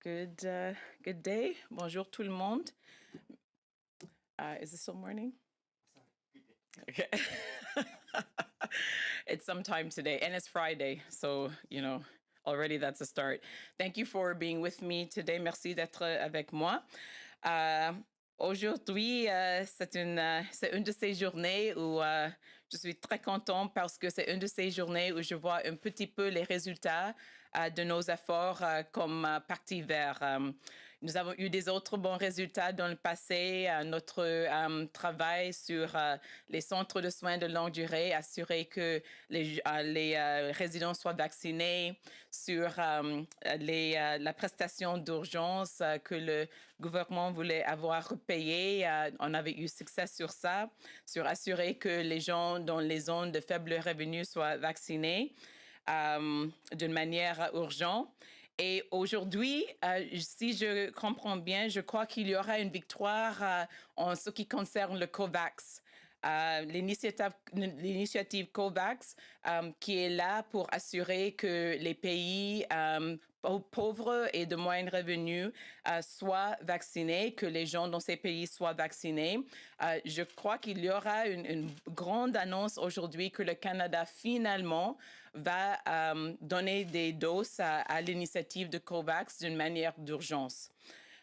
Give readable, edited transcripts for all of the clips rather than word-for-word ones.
Good day. Bonjour tout le monde. Is it still morning? Okay. It's sometime today, and it's Friday, so, already that's a start. Thank you for being with me today. Merci d'être avec moi. Aujourd'hui, c'est une de ces journées où je suis très contente parce que c'est une de ces journées où je vois un petit peu les résultats de nos efforts comme Parti vert. Nous avons eu des autres bons résultats dans le passé. Notre travail sur les centres de soins de longue durée, assurer que les résidents soient vaccinés, sur la prestation d'urgence que le gouvernement voulait avoir payée. On avait eu succès sur ça, sur assurer que les gens dans les zones de faible revenu soient vaccinés d'une manière urgente. Et aujourd'hui, si je comprends bien, je crois qu'il y aura une victoire en ce qui concerne le COVAX. L'initiative COVAX qui est là pour assurer que les pays pauvres et de moyens revenus soient vaccinés, que les gens dans ces pays soient vaccinés. Je crois qu'il y aura une grande annonce aujourd'hui que le Canada finalement va donner des doses à l'initiative de COVAX d'une manière d'urgence.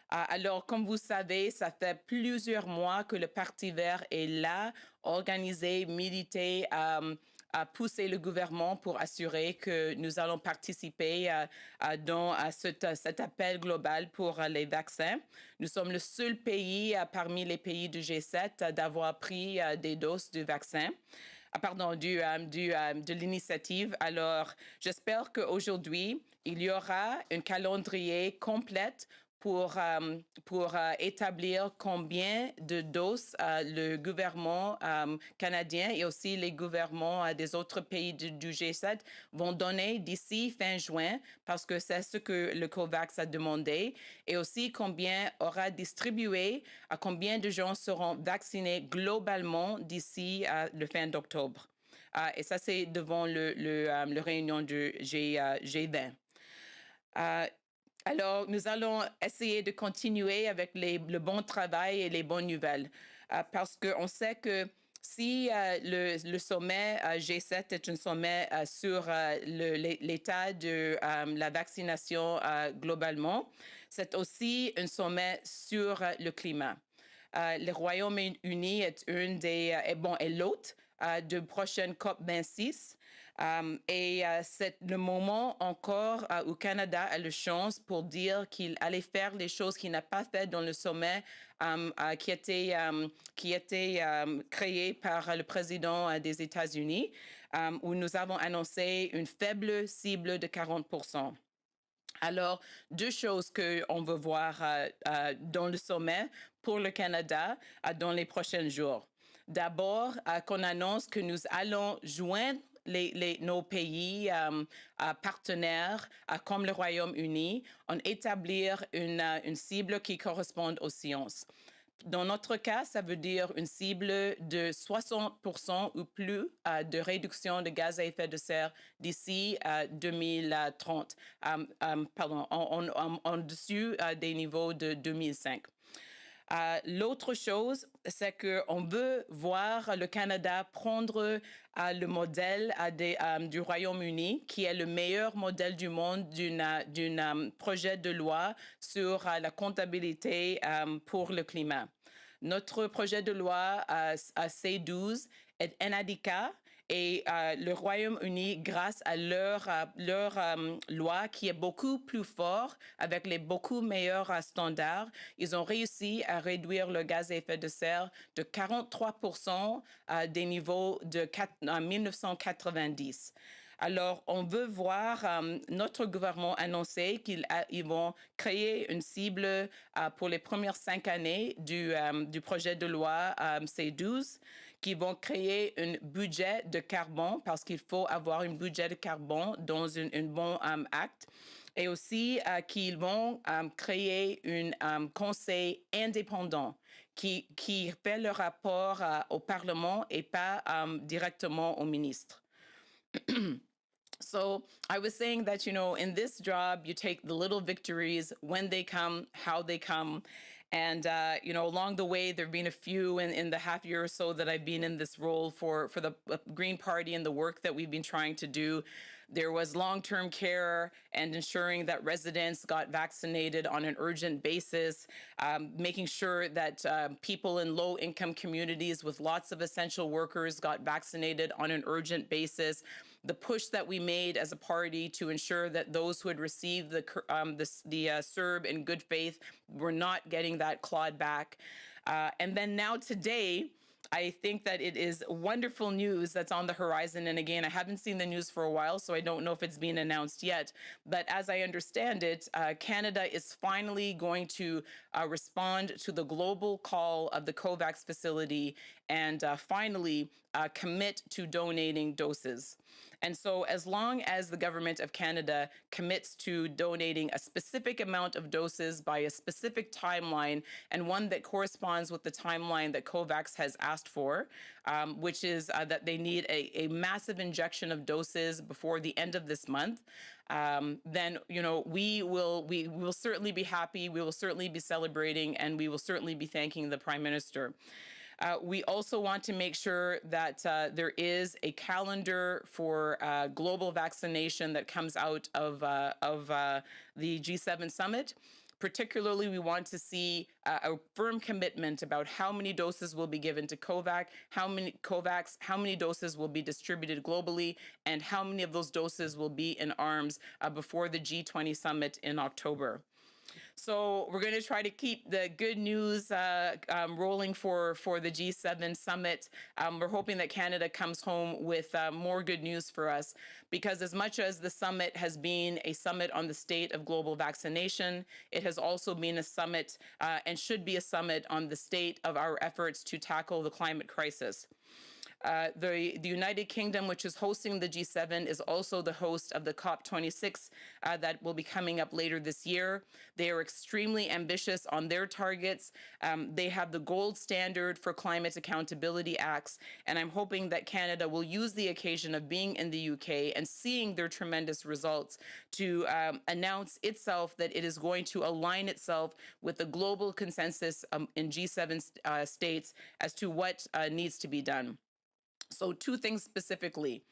Alors, comme vous savez, ça fait plusieurs mois que le Parti vert est là, organisé, milité, à pousser le gouvernement pour assurer que nous allons participer dans cet appel global pour les vaccins. Nous sommes le seul pays parmi les pays du G7 d'avoir pris des doses du vaccin. De l'initiative. Alors, j'espère qu'aujourd'hui, il y aura un calendrier complète pour établir combien de doses le gouvernement canadien et aussi les gouvernements des autres pays du G7 vont donner d'ici fin juin, parce que c'est ce que le COVAX a demandé, et aussi combien aura distribué, à combien de gens seront vaccinés globalement d'ici le fin d'octobre. Et ça, c'est devant le réunion du G20. Alors, nous allons essayer de continuer avec le bon travail et les bonnes nouvelles, parce qu'on sait que si le sommet G7 est un sommet sur l'état de la vaccination globalement, c'est aussi un sommet sur le climat. Le Royaume-Uni est est l'hôte de prochaine COP26. Et c'est le moment encore où le Canada a la chance pour dire qu'il allait faire les choses qu'il n'a pas fait dans le sommet qui était créé par le président des États-Unis, où nous avons annoncé une faible cible de 40%. Alors, deux choses qu'on veut voir dans le sommet pour le Canada dans les prochains jours. D'abord, qu'on annonce que nous allons joindre nos pays partenaires comme le Royaume-Uni en établir une cible qui corresponde aux sciences. Dans notre cas, ça veut dire une cible de 60% ou plus de réduction de gaz à effet de serre d'ici 2030, en dessus des niveaux de 2005. L'autre chose, c'est qu'on veut voir le Canada prendre le modèle du Royaume-Uni, qui est le meilleur modèle du monde d'un projet de loi sur la comptabilité pour le climat. Notre projet de loi C12 est un indicat, et le Royaume-Uni, grâce à leur loi qui est beaucoup plus forte, avec beaucoup meilleurs standards, ils ont réussi à réduire le gaz à effet de serre de 43% des niveaux de 1990. Alors, on veut voir notre gouvernement annoncer qu'ils vont créer une cible pour les premières 5 années du projet de loi C12, qui vont créer un budget de carbone, parce qu'il faut avoir un budget de carbone dans un bon acte. Et aussi qu'ils vont créer un conseil indépendant qui fait le rapport au Parlement et pas directement au ministre. So I was saying that, in this job, you take the little victories when they come, how they come. And, along the way, there have been a few in the half year or so that I've been in this role for the Green Party and the work that we've been trying to do. There was long-term care and ensuring that residents got vaccinated on an urgent basis, making sure that people in low-income communities with lots of essential workers got vaccinated on an urgent basis. The push that we made as a party to ensure that those who had received the CERB in good faith were not getting that clawed back. And then now today, I think that it is wonderful news that's on the horizon. And again, I haven't seen the news for a while, so I don't know if it's been announced yet. But as I understand it, Canada is finally going to respond to the global call of the COVAX facility and finally commit to donating doses. And so as long as the government of Canada commits to donating a specific amount of doses by a specific timeline, and one that corresponds with the timeline that COVAX has asked for, which is that they need a massive injection of doses before the end of this month, then we will certainly be happy. We will certainly be celebrating, and we will certainly be thanking the Prime Minister. We also want to make sure that there is a calendar for global vaccination that comes out of the G7 summit. Particularly, we want to see a firm commitment about how many doses will be given to COVAX, how many doses will be distributed globally, and how many of those doses will be in arms before the G20 summit in October. So we're going to try to keep the good news rolling for the G7 summit. We're hoping that Canada comes home with more good news for us, because as much as the summit has been a summit on the state of global vaccination, it has also been a summit and should be a summit on the state of our efforts to tackle the climate crisis. The United Kingdom, which is hosting the G7, is also the host of the COP26 that will be coming up later this year. They are extremely ambitious on their targets. They have the gold standard for climate accountability acts, and I'm hoping that Canada will use the occasion of being in the UK and seeing their tremendous results to announce itself that it is going to align itself with the global consensus in G7 states as to what needs to be done. So two things specifically.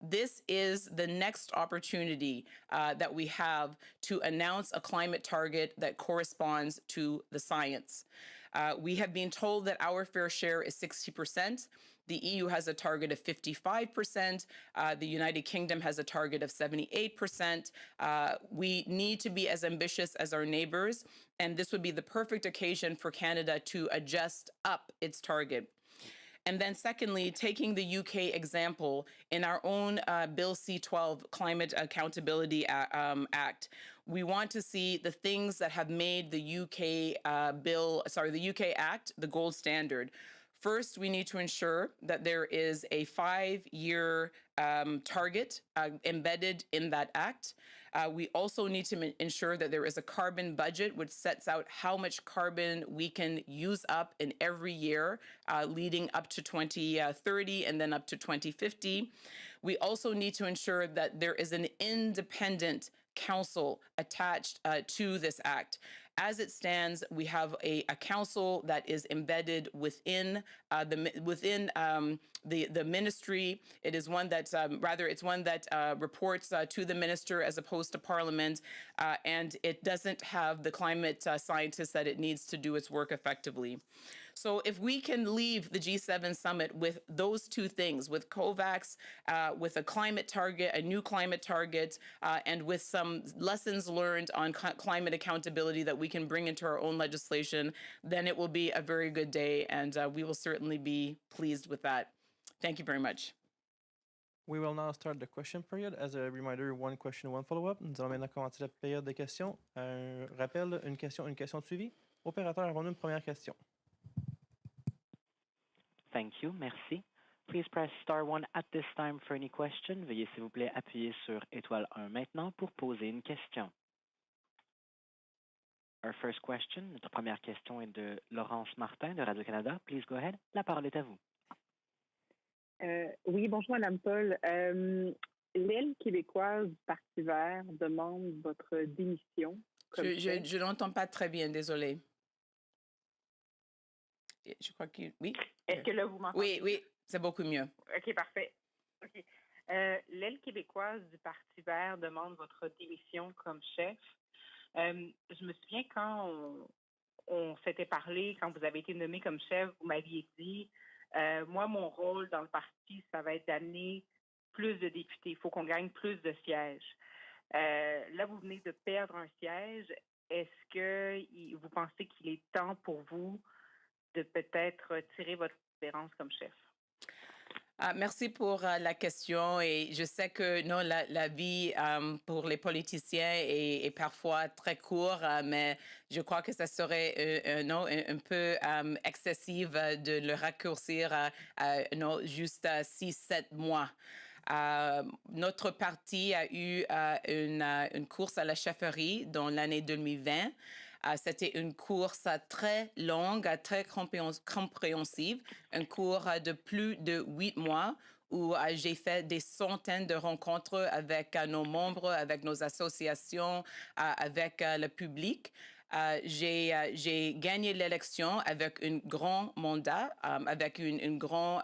This is the next opportunity that we have to announce a climate target that corresponds to the science. We have been told that our fair share is 60%. The EU has a target of 55%. The United Kingdom has a target of 78%. We need to be as ambitious as our neighbors, and this would be the perfect occasion for Canada to adjust up its target. And then secondly, taking the UK example, in our own Bill C-12 Climate Accountability Act, we want to see the things that have made the UK Act the gold standard. First, we need to ensure that there is a 5-year target embedded in that act. We also need to ensure that there is a carbon budget which sets out how much carbon we can use up in every year leading up to 2030 and then up to 2050. We also need to ensure that there is an independent council attached to this act. As it stands, we have a council that is embedded within the ministry. It is one that it's one that reports to the minister as opposed to Parliament, and it doesn't have the climate scientists that it needs to do its work effectively. So if we can leave the G7 summit with those two things, with COVAX, with a climate target, a new climate target, and with some lessons learned on climate accountability that we can bring into our own legislation, then it will be a very good day, and we will certainly be pleased with that. Thank you very much. We will now start the question period. As a reminder, one question, one follow-up. Nous allons maintenant commencer la période de questions. Un rappel, une question de suivi. Opérateur, avons-nous une première question? Thank you, merci. Please press star 1 at this time for any question. Veuillez s'il vous plaît appuyer sur étoile 1 maintenant pour poser une question. Our first question, notre première question est de Laurence Martin de Radio-Canada. Please go ahead. La parole est à vous. Oui, bonjour Madame Paul. L'aile québécoise du Parti vert demande votre démission comme chef. Je n'entends pas très bien, désolé. Je crois que oui. Est-ce que là, vous m'entendez? Oui, c'est beaucoup mieux. OK, parfait. OK. L'aile québécoise du Parti vert demande votre démission comme chef. Je me souviens quand on s'était parlé, quand vous avez été nommé comme chef, vous m'aviez dit, moi, mon rôle dans le parti, ça va être d'amener plus de députés. Il faut qu'on gagne plus de sièges. Là, vous venez de perdre un siège. Est-ce que vous pensez qu'il est temps pour vous de peut-être tirer votre espérance comme chef? Merci pour la question et je sais que non, la vie pour les politiciens est parfois très courte, mais je crois que ça serait non, un peu excessif de le raccourcir non, juste 6-7 mois. Notre parti a eu une course à la chefferie dans l'année 2020. C'était une course très longue, très compréhensive, un cours de plus de 8 mois où j'ai fait des centaines de rencontres avec nos membres, avec nos associations, avec le public. J'ai gagné l'élection avec un grand mandat, avec une grande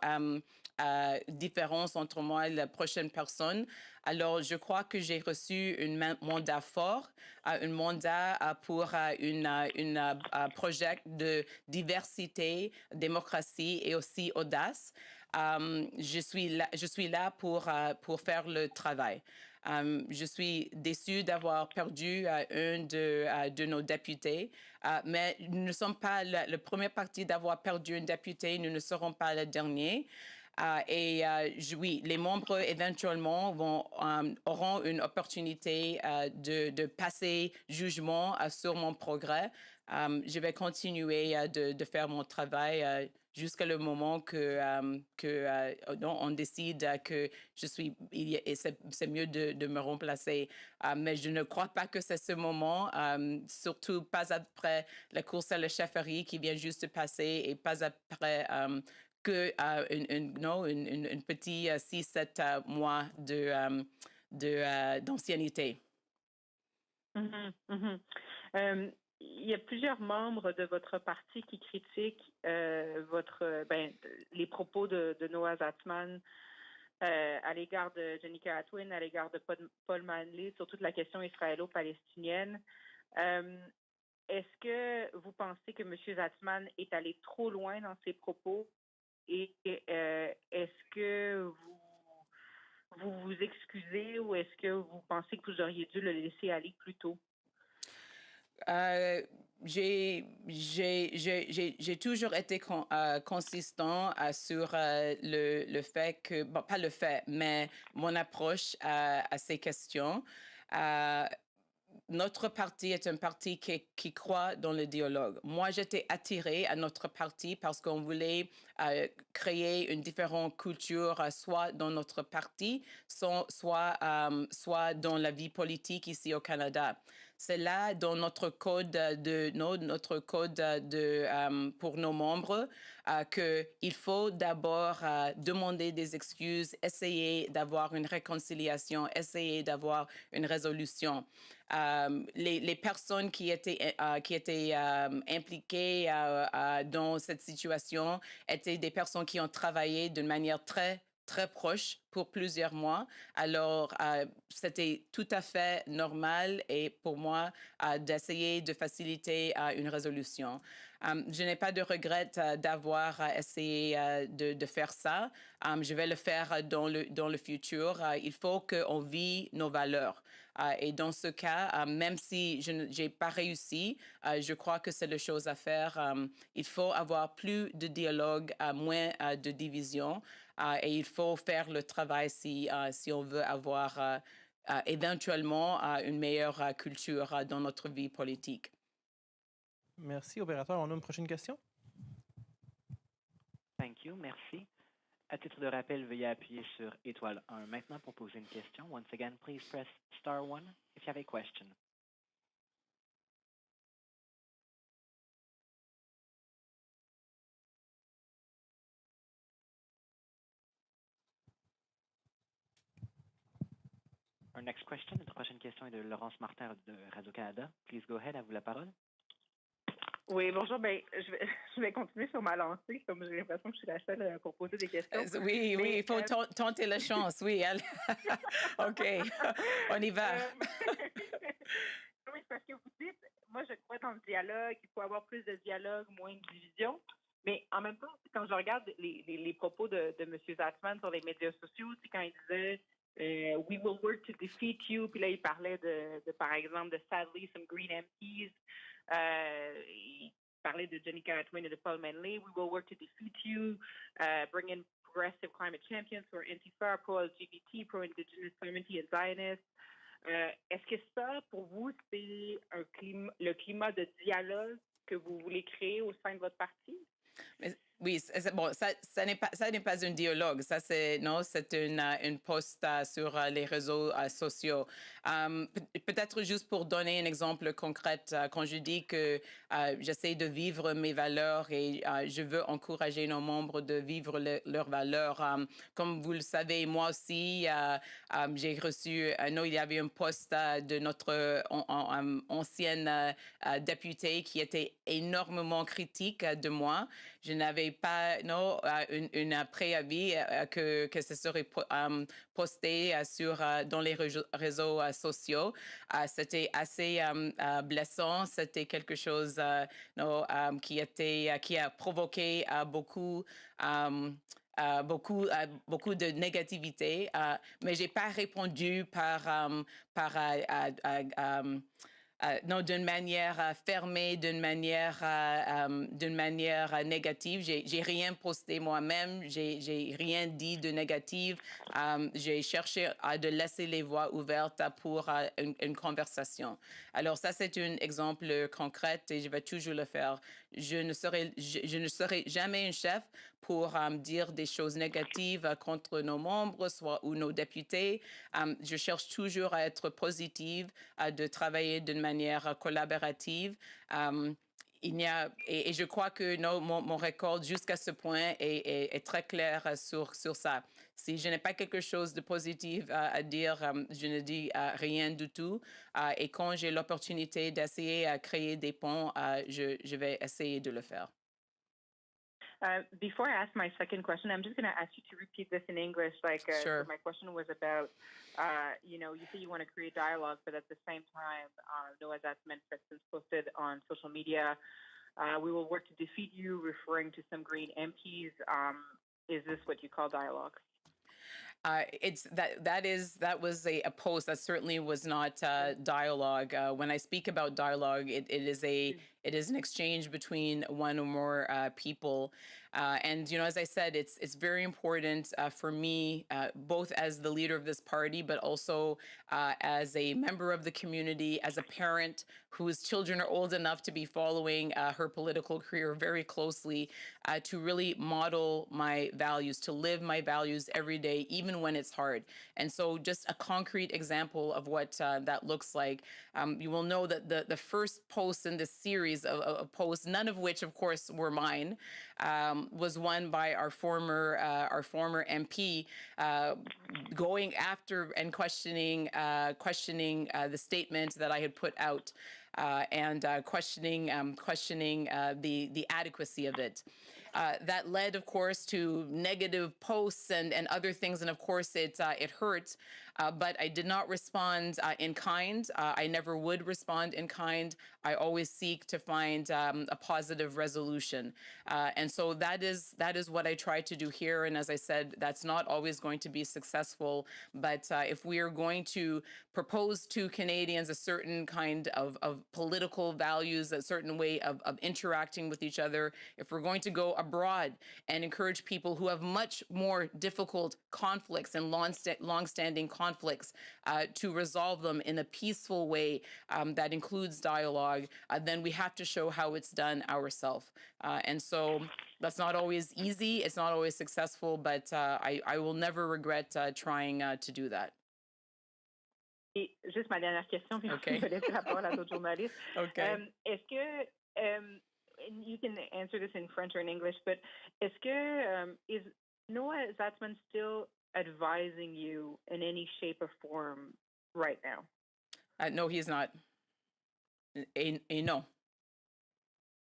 différence entre moi et la prochaine personne. Alors, je crois que j'ai reçu un mandat fort, un mandat pour un projet de diversité, démocratie et aussi audace. Je suis là pour faire le travail. Je suis déçue d'avoir perdu un de nos députés, mais nous ne sommes pas le premier parti d'avoir perdu un député, nous ne serons pas le dernier. Oui, les membres éventuellement auront une opportunité de passer jugement sur mon progrès. Je vais continuer de faire mon travail jusqu'à le moment non, on décide que c'est mieux de me remplacer. Mais je ne crois pas que c'est ce moment, surtout pas après la course à la chefferie qui vient juste de passer et pas après que une petite 6-7 mois d'ancienneté. Il y a plusieurs membres de votre parti qui critiquent les propos de Noah Atman à l'égard de Jenica Atwin, à l'égard de Paul Manley sur toute la question israélo-palestinienne. Est-ce que vous pensez que M. Atman est allé trop loin dans ses propos et est-ce que vous vous excusez ou est-ce que vous pensez que vous auriez dû le laisser aller plus tôt? J'ai toujours été consistant sur le fait que, bon, pas le fait, mais mon approche à ces questions. Notre parti est un parti qui croit dans le dialogue. Moi, j'étais attirée à notre parti parce qu'on voulait créer une différente culture, soit dans notre parti, soit dans la vie politique ici au Canada. C'est là dans notre code pour nos membres qu'il faut d'abord demander des excuses, essayer d'avoir une réconciliation, essayer d'avoir une résolution. Les personnes qui étaient impliquées dans cette situation étaient des personnes qui ont travaillé d'une manière très proche pour plusieurs mois. Alors, c'était tout à fait normal et pour moi d'essayer de faciliter une résolution. Je n'ai pas de regret d'avoir essayé de faire ça. Je vais le faire dans le futur. Il faut qu'on vive nos valeurs. Et dans ce cas, même si je n'ai pas réussi, je crois que c'est la chose à faire. Il faut avoir plus de dialogue, moins de division. Et il faut faire le travail si on veut avoir éventuellement une meilleure culture dans notre vie politique. Merci, opérateur. On a une prochaine question? Thank you. Merci. À titre de rappel, veuillez appuyer sur étoile 1 maintenant pour poser une question. Once again, please press star 1 if you have a question. Our next question, notre prochaine question est de Laurence Martin de Radio-Canada. Please go ahead, à vous la parole. Oui, bonjour. Ben, je vais continuer sur ma lancée, comme j'ai l'impression que je suis la seule pour poser des questions. Oui, Mais, il faut tenter la chance, oui. OK, on y va. Oui, parce que vous dites, moi je crois dans le dialogue, il faut avoir plus de dialogue, moins de division. Mais en même temps, quand je regarde les propos de M. Atwin sur les médias sociaux, c'est quand il disait We will work to defeat you, puis là il parlait par exemple, de sadly some green MPs. Il parlait de Jenica Atwin et de Paul Manley. We will work to defeat you, bring in progressive climate champions who are anti-far, pro-LGBT, pro-indigenous, sovereignty and Zionist. Est-ce que ça, pour vous, c'est le climat de dialogue que vous voulez créer au sein de votre parti? Oui, bon, ça n'est pas un dialogue. Ça, c'est une post sur les réseaux sociaux. Peut-être juste pour donner un exemple concret, quand je dis que j'essaie de vivre mes valeurs et je veux encourager nos membres de vivre leurs valeurs. Comme vous le savez, moi aussi, j'ai reçu, il y avait un post de notre ancienne députée qui était énormément critique de moi. Je n'avais pas une préavis que ce serait posté dans les réseaux sociaux. C'était assez blessant. C'était quelque chose qui a provoqué beaucoup de négativité, mais j'ai pas répondu non, d'une manière fermée, d'une manière négative. J'ai rien posté moi-même, j'ai rien dit de négatif. J'ai cherché à de laisser les voies ouvertes pour une conversation. Alors ça, c'est un exemple concret et je vais toujours le faire. Je ne serai jamais un chef pour dire des choses négatives contre nos membres ou nos députés. Je cherche toujours à être positive, de travailler d'une manière collaborative. Et je crois que mon record jusqu'à ce point est très clair sur ça. Si je n'ai pas quelque chose de positif à dire, je ne dis rien du tout. Et quand j'ai l'opportunité d'essayer à créer des ponts, je vais essayer de le faire. Before I ask my second question, I'm just going to ask you to repeat this in English. Sure. So my question was about, you say you want to create dialogue, but at the same time, Noah Zatzman, for instance, posted on social media, we will work to defeat you, referring to some Green MPs. Is this what you call dialogue? That was a post that certainly was not dialogue. When I speak about dialogue, it is an exchange between one or more people. And as I said, it's very important for me, both as the leader of this party, but also as a member of the community, as a parent whose children are old enough to be following her political career very closely, to really model my values, to live my values every day, even when it's hard. And so just a concrete example of what that looks like. You will know that the first post in this series of posts, none of which, of course, were mine, was one by our former MP, going after and questioning the statement that I had put out, and questioning the adequacy of it. That led, of course, to negative posts and other things, and of course, it hurt. But I did not respond in kind. I never would respond in kind. I always seek to find a positive resolution, and so that is what I try to do here. And as I said, that's not always going to be successful. But if we are going to propose to Canadians a certain kind of political values, a certain way of interacting with each other, if we're going to go abroad and encourage people who have much more difficult conflicts and long-standing conflicts to resolve them in a peaceful way that includes dialogue, then we have to show how it's done ourselves. And so that's not always easy. It's not always successful, but I will never regret trying to do that. Et juste ma dernière question, puis Okay. je vais laisser la parole à d'autres journalistes. Okay. Est-ce que, and you can answer this in French or in English, but est-ce que, is Noah Zatzman still advising you in any shape or form right now? No, he's not. A no.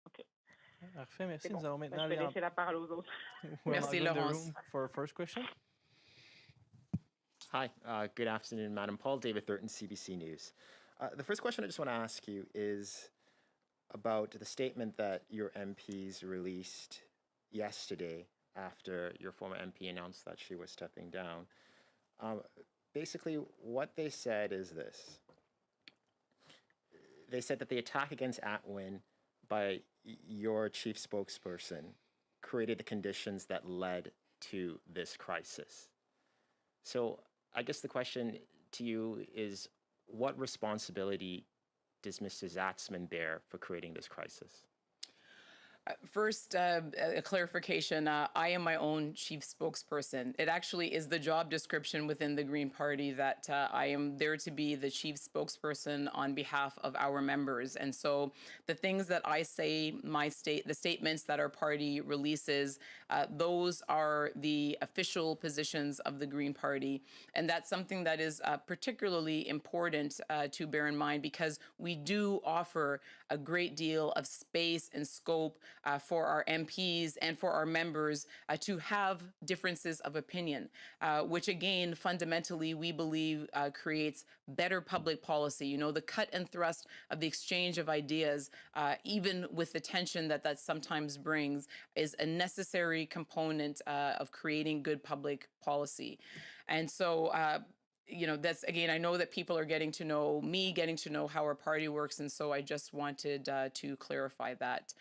OK. Parfait, merci. C'est bon. Nous allons Ben, maintenant je vais aller en... laisser la parole aux autres. We'll Merci, now go in the Laurence. room for our first question. Hi, good afternoon, Madam Paul. David Thurton, CBC News. The first question I just want to ask you is about the statement that your MPs released yesterday after your former MP announced that she was stepping down. Basically, what they said is this. They said that the attack against Atwin by your chief spokesperson created the conditions that led to this crisis. So I guess the question to you is, what responsibility does Mr. Zatzman bear for creating this crisis? First, a clarification. I am my own chief spokesperson. It actually is the job description within the Green Party that I am there to be the chief spokesperson on behalf of our members. And so the things that I say, the statements that our party releases, those are the official positions of the Green Party. And that's something that is particularly important to bear in mind, because we do offer a great deal of space and scope for our MPs and for our members to have differences of opinion, which again, fundamentally, we believe creates better public policy. You know, the cut and thrust of the exchange of ideas, even with the tension that that sometimes brings, is a necessary component of creating good public policy. And so, you know, that's, again, I know that people are getting to know me, getting to know how our party works, and so I just wanted to clarify that.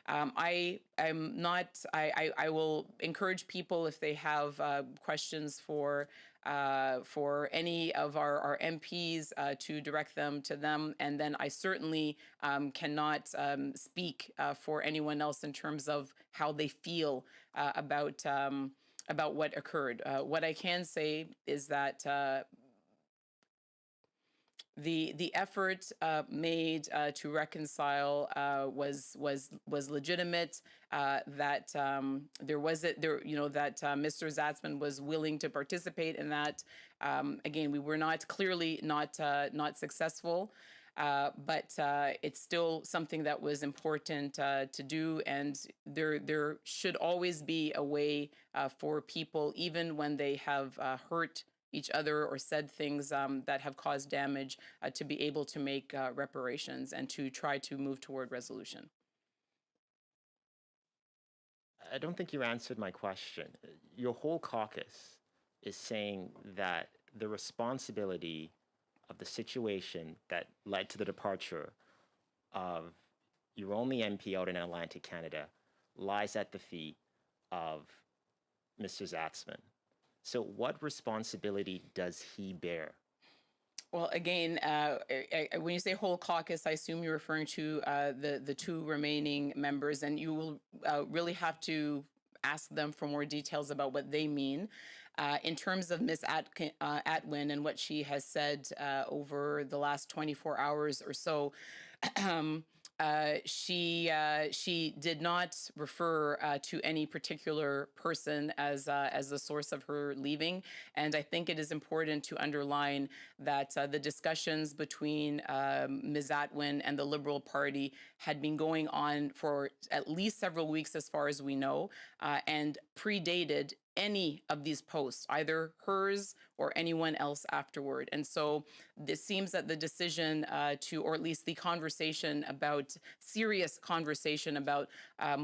I am not, I will encourage people, if they have questions for any of our MPs, to direct them to them. And then I certainly cannot speak for anyone else in terms of how they feel about what occurred. What I can say is that the effort made to reconcile was legitimate. That there was you know, that Mr. Zatzman was willing to participate in that. Again, we were clearly not successful. But it's still something that was important to do, and there should always be a way for people, even when they have hurt each other or said things that have caused damage, to be able to make reparations and to try to move toward resolution. I don't think you answered my question. Your whole caucus is saying that the responsibility of the situation that led to the departure of your only MP out in Atlantic Canada lies at the feet of Mr. Zatzman. So what responsibility does he bear? Well, again, when you say whole caucus, I assume you're referring to the two remaining members, and you will really have to ask them for more details about what they mean. In terms of Ms. Atwin and what she has said over the last 24 hours or so, she did not refer to any particular person as the source of her leaving, and I think it is important to underline that the discussions between Ms. Atwin and the Liberal Party had been going on for at least several weeks, as far as we know, and predated any of these posts, either hers or anyone else afterward. And so this seems that the decision or at least the serious conversation about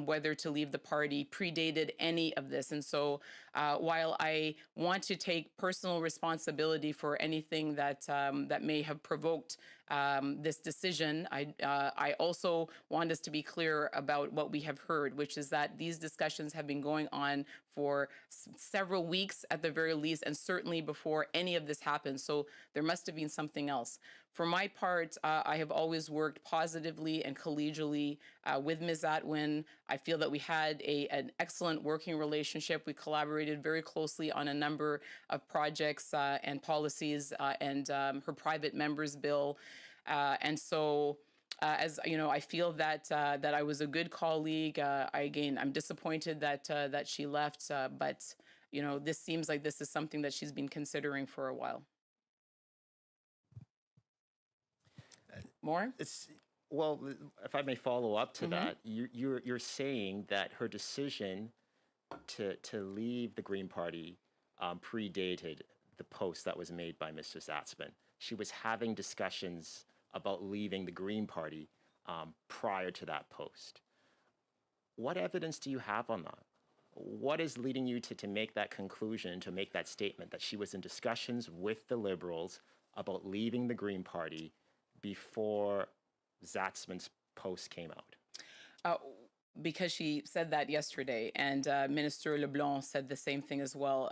whether to leave the party predated any of this. And so while I want to take personal responsibility for anything that may have provoked this decision, I also want us to be clear about what we have heard, which is that these discussions have been going on for several weeks at the very least, and certainly before any of this happened. So there must have been something else. For my part, I have always worked positively and collegially with Ms. Atwin. I feel that we had an excellent working relationship. We collaborated very closely on a number of projects and policies, and her private members bill. And so, as you know, I feel that I was a good colleague. I'm disappointed that she left, but you know, this seems like this is something that she's been considering for a while. more? Well, if I may follow up to that, you're saying that her decision to leave the Green Party predated the post that was made by Mrs. Atwin. She was having discussions about leaving the Green Party prior to that post. What evidence do you have on that? What is leading you to make that conclusion, to make that statement that she was in discussions with the Liberals about leaving the Green Party before Zatzman's post came out? Because she said that yesterday, and Minister LeBlanc said the same thing as well.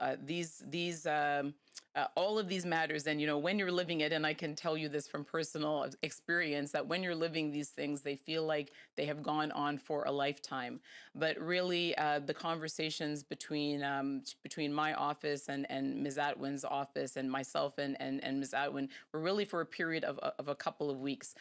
All of these matters, and when you're living it, and I can tell you this from personal experience, that when you're living these things, they feel like they have gone on for a lifetime. But really, the conversations between my office and Ms. Atwin's office and myself and Ms. Atwin were really for a period of a couple of weeks.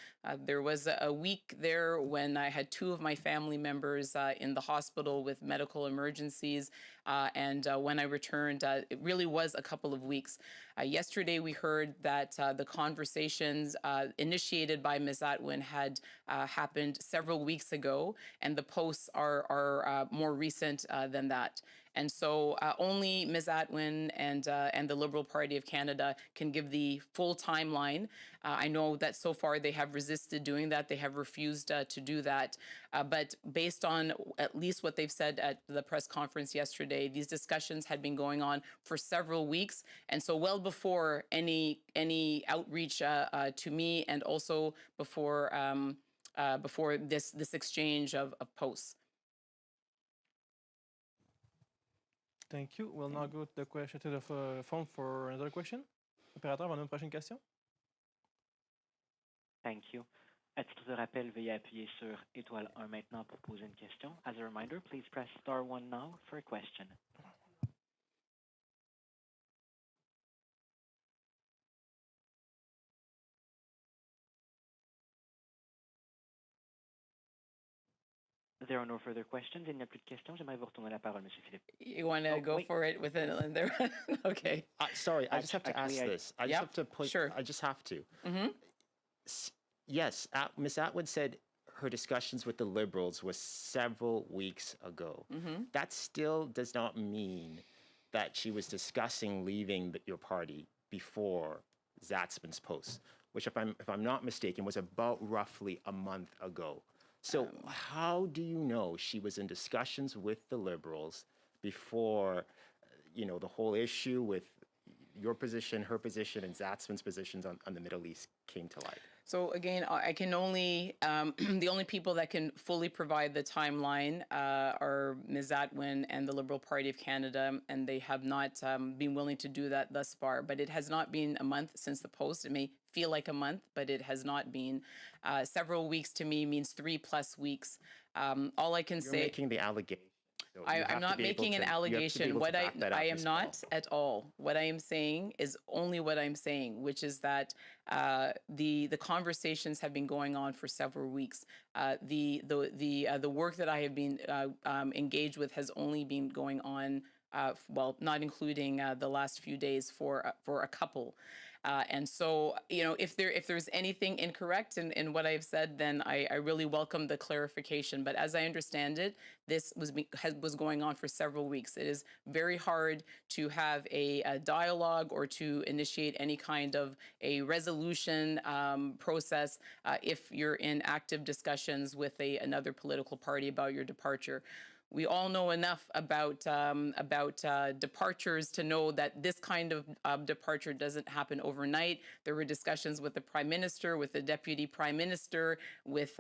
There was a week there when I had two of my family members in the hospital with medical emergencies. And when I returned, it really was a couple of weeks. Yesterday, we heard that the conversations initiated by Ms. Atwin had happened several weeks ago, and the posts are more recent than that. And so only Ms. Atwin and the Liberal Party of Canada can give the full timeline. I know that so far they have resisted doing that. They have refused to do that. But based on at least what they've said at the press conference yesterday, these discussions had been going on for several weeks. And so well before any outreach to me, and also before this exchange of posts. Thank you. We'll now go to the question to the phone for another question. Opérateur, on a une prochaine question. Thank you. À titre de rappel, veuillez appuyer sur étoile 1 maintenant pour poser une question. As a reminder, please press star 1 now for a question. There are no further questions. Il n'y a plus de questions. J'aimerais vous retourner la parole, Monsieur Philippe. You want to go for it with it there? Okay. Sorry, I just have to ask this. I just have to put. Sure. I just have to. Yes, Ms. Atwood said her discussions with the Liberals was several weeks ago. That still does not mean that she was discussing leaving your party before Zatzman's post, which, if I'm not mistaken, was about roughly a month ago. So how do you know she was in discussions with the Liberals before, the whole issue with your position, her position, and Zatzman's positions on the Middle East came to light? So again, I can only, the only people that can fully provide the timeline are Ms. Atwin and the Liberal Party of Canada, and they have not been willing to do that thus far. But it has not been a month since the post. It may feel like a month, but it has not been. Several weeks to me means 3+ weeks. All I can say— You're making the allegation. So I'm not making an allegation. What I am not at all. What I am saying is only what I'm saying, which is that the conversations have been going on for several weeks. The work that I have been engaged with has only been going on, well, not including the last few days, for a couple. And so, if there's anything incorrect in what I've said, then I really welcome the clarification. But as I understand it, this was going on for several weeks. It is very hard to have a dialogue or to initiate any kind of a resolution process if you're in active discussions with another political party about your departure. We all know enough about departures to know that this kind of departure doesn't happen overnight. There were discussions with the Prime Minister, with the Deputy Prime Minister, with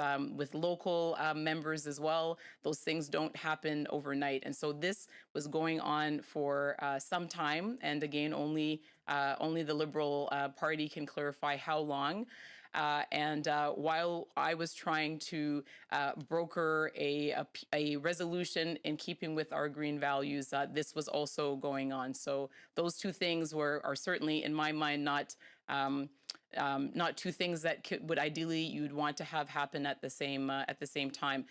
local members as well. Those things don't happen overnight, and so this was going on for some time. And again, only the Liberal Party can clarify how long. And while I was trying to broker a resolution in keeping with our green values, this was also going on. So those two things are certainly, in my mind, not two things that would ideally you'd want to have happen at the same time.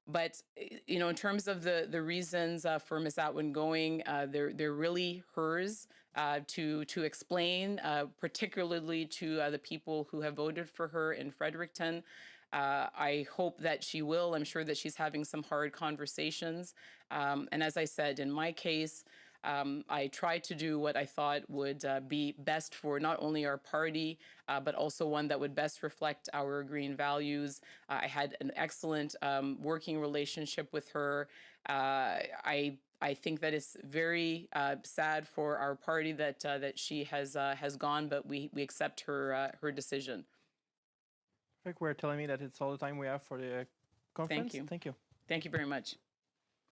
But in terms of the reasons for Miss Atwin going, they're really hers to explain, particularly to the people who have voted for her in Fredericton. I hope that she will. I'm sure that she's having some hard conversations. And as I said, in my case, I tried to do what I thought would be best for not only our party, but also one that would best reflect our green values. I had an excellent working relationship with her. I think that it's very sad for our party that she has gone, but we accept her decision. We're telling me that it's all the time we have for the conference. you. Thank you. Thank you very much.